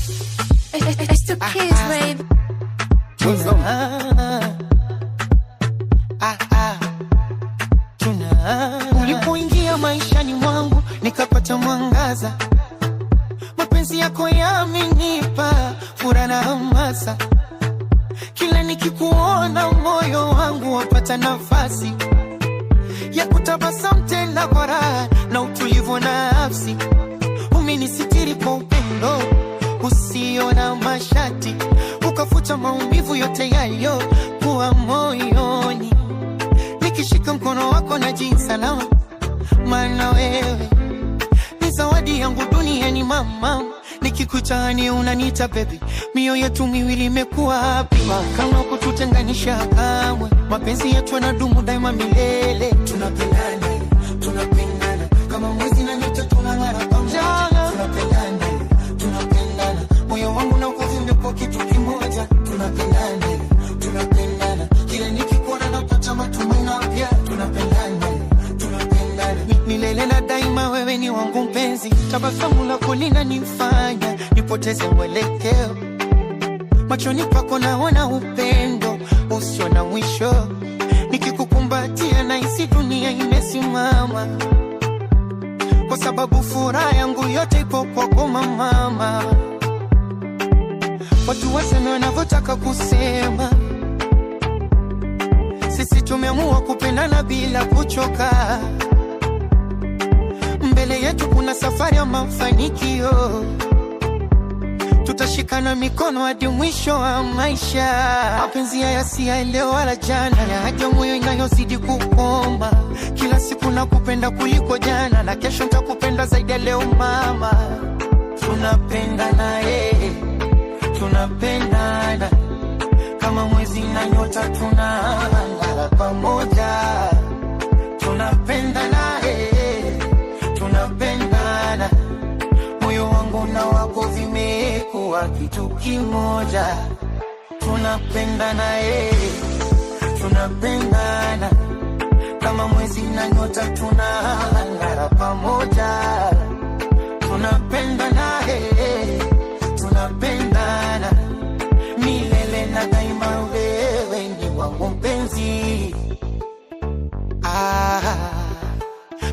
It's the kids, babe. Ulipoingia maishani mwangu nikapata mwangaza, mapenzi yako yamenipa furaha na hamasa. Kila nikikuona moyo wangu wapata nafasi ya kutabasamu tena kwa raha na utulivu na nafsi. Umenisitiri kwa upendo usio na mashati, ukafuta maumivu yote yaliyokuwa moyoni. Nikishika mkono wako na jinsi salama, maana wewe ni zawadi yangu duniani mama. Nikikutani unaniita baby, mioyo yetu miwili imekuwa happy. Kama kututenganisha kamwe, mapenzi yetu yanadumu daima milele. Tunapendana, tunapendana kama mwezi na nyota, tunang'ara pamoja. Tunapendana, tunapendana moyo wangu na uko vimekuwa kitu kimoja. Tunapendana, tunapendana kila nikikuona napata matumaini mapya. Tunapendana, tunapendana milele na daima, wewe ni wangu mpenzi. Tabasamu lako linanifanya nipoteze mwelekeo, machoni pako naona upendo usio na mwisho. Nikikukumbatia nahisi dunia imesimama, kwa sababu furaha yangu yote ipo kwako mama. Watu waseme wanavyotaka kusema, sisi tumeamua kupendana bila kuchoka. Mbele yetu kuna safari ya mafanikio, tutashikana mikono hadi mwisho wa maisha. Mapenzi haya si ya leo wala jana, ya haja moyo inayozidi kukoma. Kila siku nakupenda kuliko jana, na kesho nitakupenda zaidi ya leo mama. Tunapendana tunapendana kama mwezi na nyota, tunang'ara pamoja. Tunapendana tunapendana moyo wangu na wako vimekuwa kitu kimoja. Tunapendana tunapendana kama mwezi na nyota, tunang'ara pamoja. Tunapendana tunapendana milele na daima, wewe ni wangu mpenzi.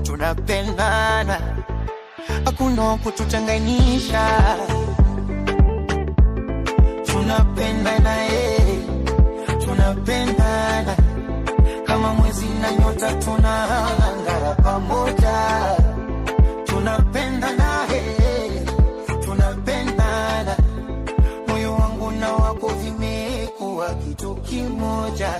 Tunapendana, hakuna kututenganisha. Tunapendana tunapendana kama mwezi na nyota, tunang'ara pamoja. Tunapendana tunapendana moyo wangu na wako vimekuwa kitu kimoja.